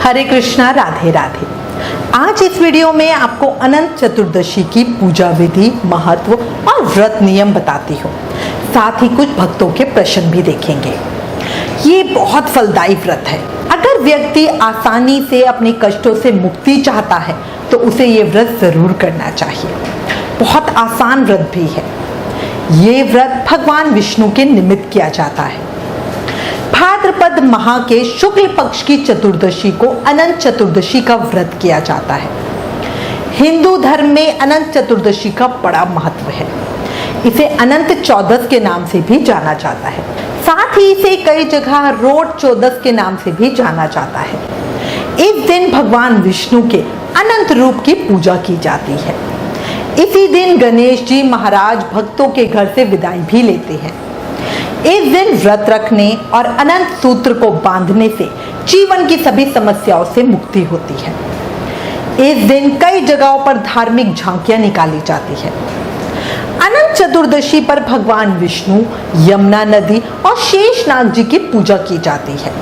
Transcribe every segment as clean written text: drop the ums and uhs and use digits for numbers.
हरे कृष्णा, राधे राधे। आज इस वीडियो में आपको अनंत चतुर्दशी की पूजा विधि, महत्व और व्रत नियम बताती हूँ। साथ ही कुछ भक्तों के प्रश्न भी देखेंगे। ये बहुत फलदायी व्रत है। अगर व्यक्ति आसानी से अपने कष्टों से मुक्ति चाहता है तो उसे ये व्रत जरूर करना चाहिए। बहुत आसान व्रत भी है। ये व्रत भगवान विष्णु के निमित्त किया जाता है। भाद्रपद माह के शुक्ल पक्ष की चतुर्दशी को अनंत चतुर्दशी का व्रत किया जाता है। हिंदू धर्म में अनंत चतुर्दशी का बड़ा महत्व है। इसे अनंत चौदस के नाम से भी जाना जाता है। साथ ही इसे कई जगह रोड चौदस के नाम से भी जाना जाता है। इस दिन भगवान विष्णु के अनंत रूप की पूजा की जाती है। इसी दिन गणेश जी महाराज भक्तों के घर से विदाई भी लेते हैं। इस दिन व्रत रखने और अनंत सूत्र को बांधने से जीवन की सभी समस्याओं से मुक्ति होती है। इस दिन कई जगहों पर धार्मिक झांकियां निकाली जाती है। अनंत चतुर्दशी पर भगवान विष्णु, यमुना नदी और शेषनाग जी की पूजा की जाती है।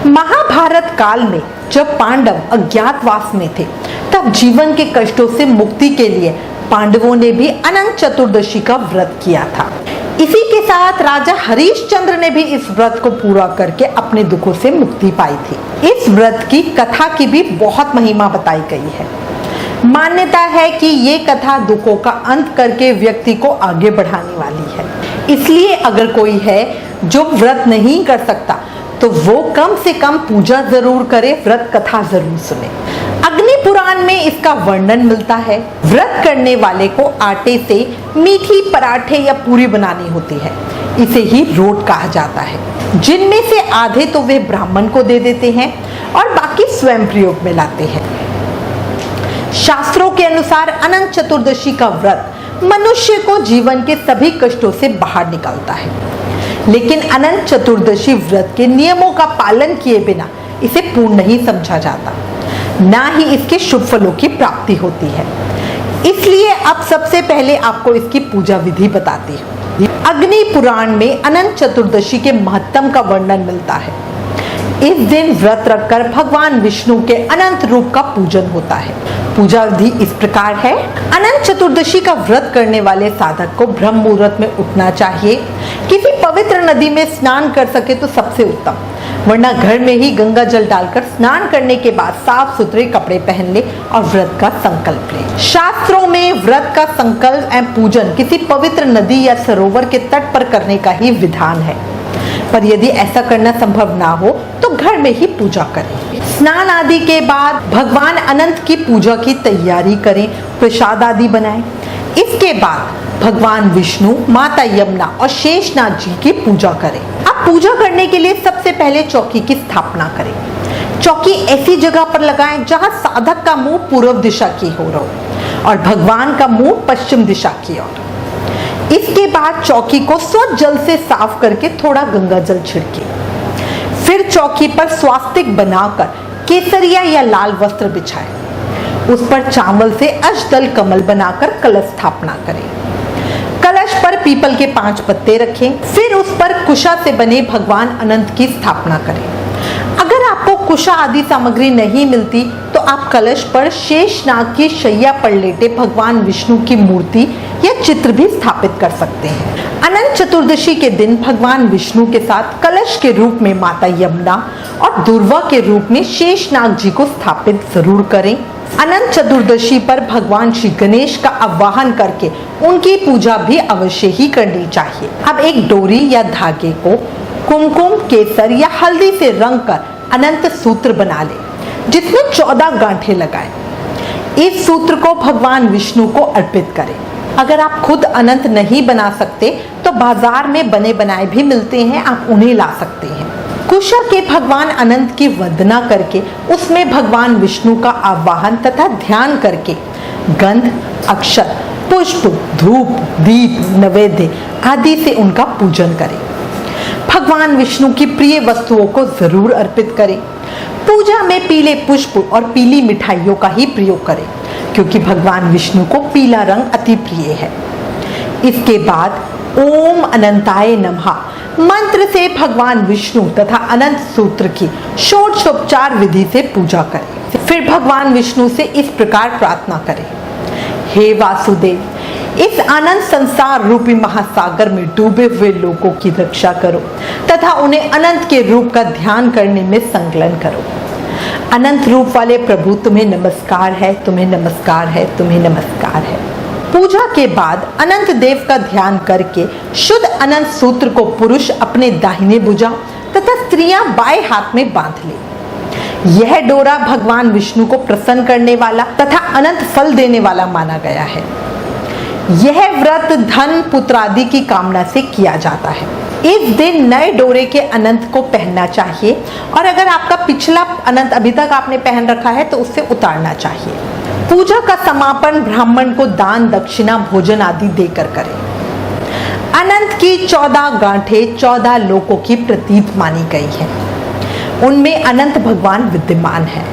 महाभारत काल में जब पांडव अज्ञातवास में थे, तब जीवन के कष्टों से मुक्ति के लिए पांडवों ने भी अनंत चतुर्दशी का व्रत किया था। इसी के साथ राजा हरिश्चंद्र ने भी इस व्रत को पूरा करके अपने दुखों से मुक्ति पाई थी। इस व्रत की कथा की भी बहुत महिमा बताई गई है। मान्यता है कि ये कथा दुखों का अंत करके व्यक्ति को आगे बढ़ाने वाली है। इसलिए अगर कोई है जो व्रत नहीं कर सकता तो वो कम से कम पूजा जरूर करे, व्रत कथा जरूर सुने। अग्नि पुराण में इसका वर्णन मिलता है। व्रत करने वाले को आटे से मीठी पराठे या पूरी बनानी होती है। इसे ही रोट कहा जाता है, जिनमें से आधे तो वे ब्राह्मण को दे देते हैं और बाकी स्वयं प्रयोग में लाते हैं। शास्त्रों के अनुसार अनंत चतुर्दशी का व्रत मनुष्य को जीवन के सभी कष्टों से बाहर निकालता है। लेकिन अनंत चतुर्दशी व्रत के नियमों का पालन किए बिना इसे पूर्ण नहीं समझा जाता, ना ही इसके शुभ फलों की प्राप्ति होती है। इसलिए अब सबसे पहले आपको इसकी पूजा विधि बताती हूँ। अग्नि पुराण में अनंत चतुर्दशी के महत्तम का वर्णन मिलता है। इस दिन व्रत रखकर भगवान विष्णु के अनंत रूप का पूजन होता है। पूजा विधि इस प्रकार है। अनंत चतुर्दशी का व्रत करने वाले साधक को ब्रह्म मुहूर्त में उठना चाहिए। किसी पवित्र नदी में स्नान कर सके तो सबसे उत्तम, वरना घर में ही गंगा जल डालकर स्नान करने के बाद साफ सुथरे कपड़े पहन ले और व्रत का संकल्प ले। शास्त्रों में व्रत का संकल्प एवं पूजन किसी पवित्र नदी या सरोवर के तट पर करने का ही विधान है, पर यदि ऐसा करना संभव ना हो तो घर में ही पूजा करें। स्नान आदि के बाद भगवान अनंत की पूजा की तैयारी करें, प्रसाद आदि बनाएं। इसके बाद भगवान विष्णु, माता यमुना और शेषनाग जी की पूजा करें। अब पूजा करने के लिए सबसे पहले चौकी की स्थापना करें। चौकी ऐसी जगह पर लगाएं जहां साधक का मुंह पूर्व दिशा की ओर हो और भगवान का मुंह पश्चिम दिशा की ओर। इसके बाद चौकी को स्वच्छ जल से साफ करके थोड़ा गंगा जल छिड़के। फिर चौकी पर स्वास्तिक बनाकर केसरिया या लाल वस्त्र बिछाएं। उस पर चावल से अष्टदल कमल बनाकर कलश स्थापना करें। कलश पर पीपल के 5 पत्ते रखें। फिर उस पर कुशा से बने भगवान अनंत की स्थापना करें। अगर आपको कुशा आदि सामग्री नहीं मिलती तो आप कलश पर शेषनाग की शैया पर लेटे भगवान विष्णु की मूर्ति या चित्र भी स्थापित कर सकते हैं। अनंत चतुर्दशी के दिन भगवान विष्णु के साथ कलश के रूप में माता यमुना और दुर्वा के रूप में शेषनाग जी को स्थापित जरूर करें। अनंत चतुर्दशी पर भगवान श्री गणेश का आवाहन करके उनकी पूजा भी अवश्य ही करनी चाहिए। अब एक डोरी या धागे को कुमकुम, केसर या हल्दी से रंग कर अनंत सूत्र बना ले, जिसमें 14 गांठें लगाएं। इस सूत्र को भगवान विष्णु को अर्पित करें। अगर आप खुद अनंत नहीं बना सकते तो बाजार में बने बनाए भी मिलते हैं, आप उन्हें ला सकते हैं। कुशा के भगवान अनंत की वंदना करके उसमें भगवान विष्णु का आवाहन तथा ध्यान करके गंध, अक्षत, पुष्प, धूप, दीप, नैवेद्य आदि से उनका पूजन करें। भगवान विष्णु की प्रिय वस्तुओं को जरूर अर्पित करें। पूजा में पीले पुष्प और पीली मिठाइयों का ही प्रयोग करें, क्योंकि भगवान विष्णु को पीला रंग अति प्रिय है। इसके बाद ओम अनंताय नमः मंत्र से भगवान विष्णु तथा अनंत सूत्र की षोडशोपचार विधि से पूजा करें। फिर भगवान विष्णु से इस प्रकार प्रार्थना करें, हे वासुदेव, इस अनंत संसार रूपी महासागर में डूबे हुए लोगों की रक्षा करो तथा उन्हें अनंत के रूप का ध्यान करने में संकलन करो। अनंत रूप वाले प्रभु, तुम्हें नमस्कार है, तुम्हें नमस्कार है, तुम्हें नमस्कार है। पूजा के बाद अनंत देव का ध्यान करके शुद्ध अनंत सूत्र को पुरुष अपने दाहिने भुजा तथा स्त्रियां बाएं हाथ में बांध ले। यह डोरा भगवान विष्णु को प्रसन्न करने वाला तथा अनंत फल देने वाला माना गया है। यह व्रत धन पुत्र आदि की कामना से किया जाता है। इस दिन नए डोरे के अनंत को पहनना चाहिए और अगर आपका पिछला अनंत अभी तक आपने पहन रखा है तो उससे उतारना चाहिए। पूजा का समापन ब्राह्मण को दान दक्षिणा भोजन आदि देकर करें। अनंत की 14 गांठें 14 लोकों की प्रतीत मानी गई है, उनमें अनंत भगवान विद्यमान है।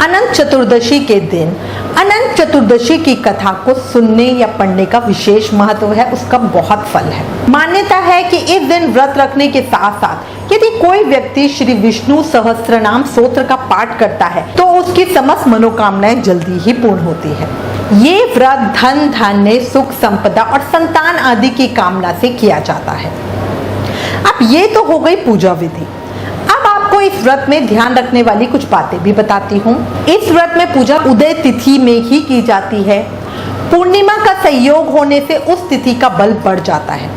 अनंत चतुर्दशी के दिन अनंत चतुर्दशी की कथा को सुनने या पढ़ने का विशेष महत्व है, उसका बहुत फल है। मान्यता है कि इस दिन व्रत रखने के साथ साथ यदि कोई व्यक्ति श्री विष्णु सहस्त्रनाम स्तोत्र का पाठ करता है तो उसकी समस्त मनोकामनाएं जल्दी ही पूर्ण होती है। ये व्रत धन धान्य सुख संपदा और संतान आदि की कामना से किया जाता है। अब ये तो हो गई पूजा विधि। इस व्रत में ध्यान रखने वाली कुछ बातें भी बताती हूँ। इस व्रत में पूजा उदय तिथि में ही की जाती है। पूर्णिमा का संयोग होने से उस तिथि का बल बढ़ जाता है।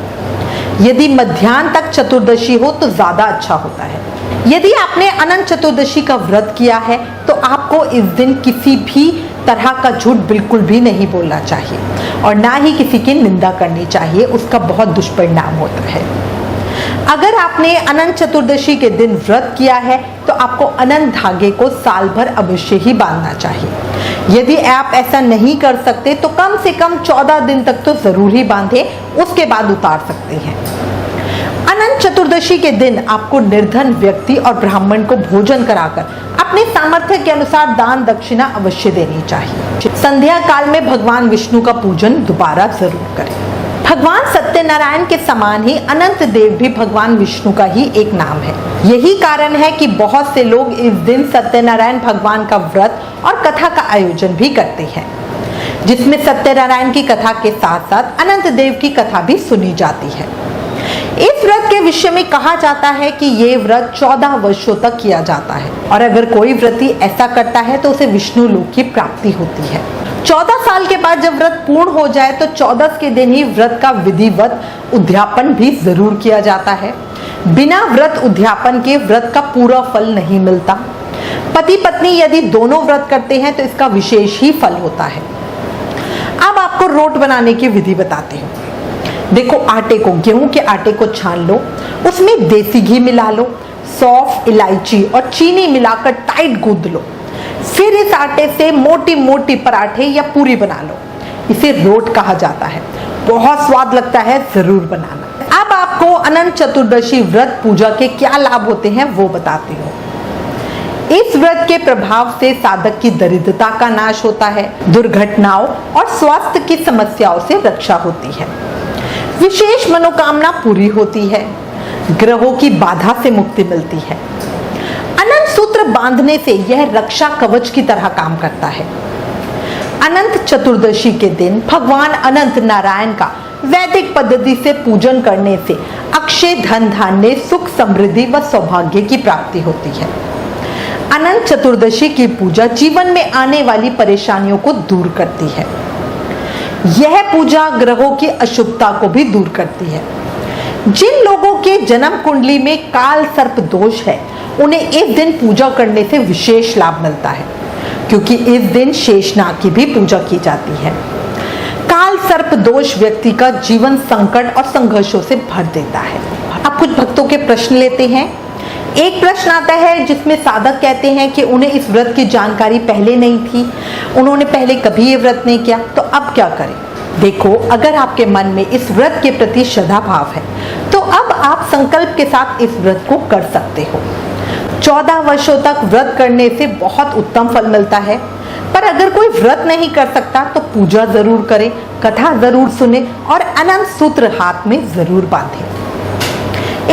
यदि मध्याह्न तक चतुर्दशी हो तो ज्यादा अच्छा होता है। यदि आपने अनंत चतुर्दशी का व्रत किया है तो आपको इस दिन किसी भी तरह का झूठ बिल्कुल भी नहीं बोलना चाहिए और ना ही किसी की निंदा करनी चाहिए, उसका बहुत दुष्परिणाम होता है। अगर आपने अनंत चतुर्दशी के दिन व्रत किया है तो आपको अनंत धागे को साल भर अवश्य ही बांधना चाहिए। यदि आप ऐसा नहीं कर सकते तो कम से कम 14 दिन तक तो जरूर ही बांधे, उसके बाद उतार सकते हैं। अनंत चतुर्दशी के दिन आपको निर्धन व्यक्ति और ब्राह्मण को भोजन कराकर अपने सामर्थ्य के अनुसार दान दक्षिणा अवश्य देनी चाहिए। संध्या काल में भगवान विष्णु का पूजन दोबारा जरूर करें। भगवान सत्यनारायण के समान ही अनंत देव भी भगवान विष्णु का ही एक नाम है। यही कारण है कि बहुत से लोग इस दिन सत्यनारायण भगवान का व्रत और कथा का आयोजन भी करते हैं, जिसमें सत्यनारायण की कथा के साथ साथ अनंत देव की कथा भी सुनी जाती है। इस व्रत के विषय में कहा जाता है कि ये व्रत 14 वर्षों तक किया जाता है और अगर कोई व्रती ऐसा करता है तो उसे विष्णु लोक की प्राप्ति होती है। 14 साल के बाद जब व्रत पूर्ण हो जाए तो 14 के दिन ही व्रत का विधिवत उद्यापन भी जरूर किया जाता है। बिना व्रत उद्यापन के व्रत का पूरा फल नहीं मिलता। पति पत्नी यदि दोनों व्रत करते हैं तो इसका विशेष ही फल होता है। अब आपको रोट बनाने की विधि बताती हूँ। देखो, आटे को, गेहूं के आटे को छान लो, उसमें देसी घी मिला लो, सौंफ, इलायची और चीनी मिलाकर टाइट गूंद लो। फिर इस आटे से मोटी मोटी पराठे या पूरी बना लो। इसे रोट कहा जाता है, बहुत स्वाद लगता है, जरूर बनाना। अब आपको अनंत चतुर्दशी व्रत पूजा के क्या लाभ होते हैं वो बताती हूँ। इस व्रत के प्रभाव से साधक की दरिद्रता का नाश होता है, दुर्घटनाओं और स्वास्थ्य की समस्याओं से रक्षा होती है, विशेष मनोकामना पूरी होती है, ग्रहों की बाधा से मुक्ति मिलती है। अनंत सूत्र बांधने से यह रक्षा कवच की तरह काम करता है। अनंत चतुर्दशी के दिन भगवान अनंत नारायण का वैदिक पद्धति से पूजन करने से अक्षय धन धान्य सुख समृद्धि व सौभाग्य की प्राप्ति होती है। अनंत चतुर्दशी की पूजा जीवन में आने वाली परेशानियों को दूर करती है। यह पूजा ग्रहों की अशुभता को भी दूर करती है। जिन लोगों के जन्म कुंडली में काल सर्प दोष है उन्हें इस दिन पूजा करने से विशेष लाभ मिलता है, क्योंकि इस दिन शेषनाग की भी पूजा की जाती है। काल सर्प दोष व्यक्ति का जीवन संकट और संघर्षों से भर देता है। अब कुछ भक्तों के प्रश्न लेते हैं। एक प्रश्न आता है जिसमें साधक कहते हैं कि उन्हें इस व्रत की जानकारी पहले नहीं थी, उन्होंने पहले कभी ये व्रत नहीं किया, तो अब क्या करें। देखो, अगर आपके मन में इस व्रत के प्रति श्रद्धा भाव है तो अब आप संकल्प के साथ इस व्रत को कर सकते हो। 14 वर्षों तक व्रत करने से बहुत उत्तम फल मिलता है। पर अगर कोई व्रत नहीं कर सकता तो पूजा जरूर करे, कथा जरूर सुने और अनंत सूत्र हाथ में जरूर बांधे।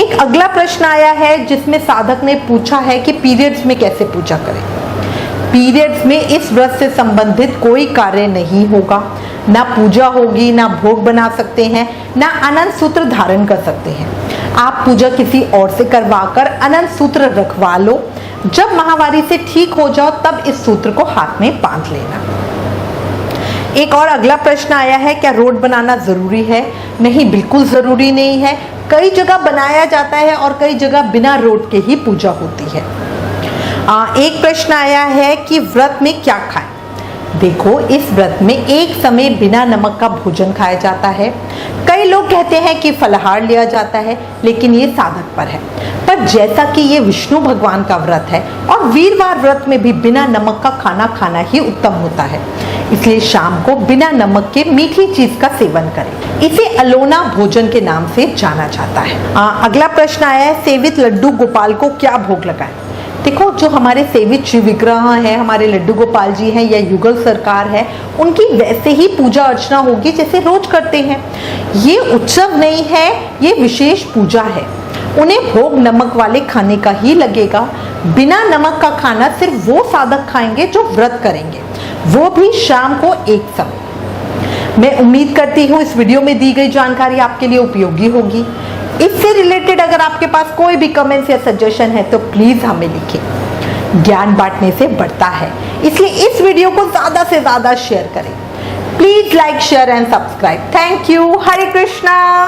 एक अगला प्रश्न आया है जिसमें साधक ने पूछा है कि पीरियड्स में कैसे पूजा करें। पीरियड्स में इस व्रत से संबंधित कोई कार्य नहीं होगा, ना पूजा होगी, ना भोग बना सकते हैं, ना अनंत सूत्र धारण कर सकते हैं। आप पूजा किसी और से करवाकर अनंत सूत्र रखवा लो। जब महावारी से ठीक हो जाओ तब इस सूत्र को हाथ में बांध लेना। एक और अगला प्रश्न आया है, क्या रोड बनाना जरूरी है? नहीं, बिल्कुल जरूरी नहीं है। कई जगह बनाया जाता है और कई जगह बिना रोड के ही पूजा होती है। एक प्रश्न आया है कि व्रत में क्या खाएं? देखो, इस व्रत में एक समय बिना नमक का भोजन खाया जाता है। कई लोग कहते हैं कि फलाहार लिया जाता है, लेकिन ये साधक पर है। पर जैसा कि ये विष्णु भगवान का व्रत है और वीरवार व्रत में भी बिना नमक का खाना खाना ही उत्तम होता है, इसलिए शाम को बिना नमक के मीठी चीज का सेवन करें। इसे अलोना भोजन के नाम से जाना जाता है। अगला प्रश्न आया है, सेवित लड्डू गोपाल को क्या भोग लगाएं? देखो, जो हमारे सेवित श्री विग्रह हैं, हमारे लड्डू गोपाल जी हैं या युगल सरकार है, उनकी वैसे ही पूजा अर्चना होगी जैसे रोज करते हैं। ये उत्सव नहीं है, ये विशेष पूजा है। उन्हें भोग नमक वाले खाने का ही लगेगा। बिना नमक का खाना सिर्फ वो साधक खाएंगे जो व्रत करेंगे, वो भी शाम को एक समय। मैं उम्मीद करती हूँ इस वीडियो में दी गई जानकारी आपके लिए उपयोगी होगी। इससे रिलेटेड अगर आपके पास कोई भी कमेंट्स या सजेशन है तो प्लीज हमें लिखें। ज्ञान बांटने से बढ़ता है, इसलिए इस वीडियो को ज्यादा से ज्यादा शेयर करें। Please like, share and subscribe. Thank you. Hare Krishna.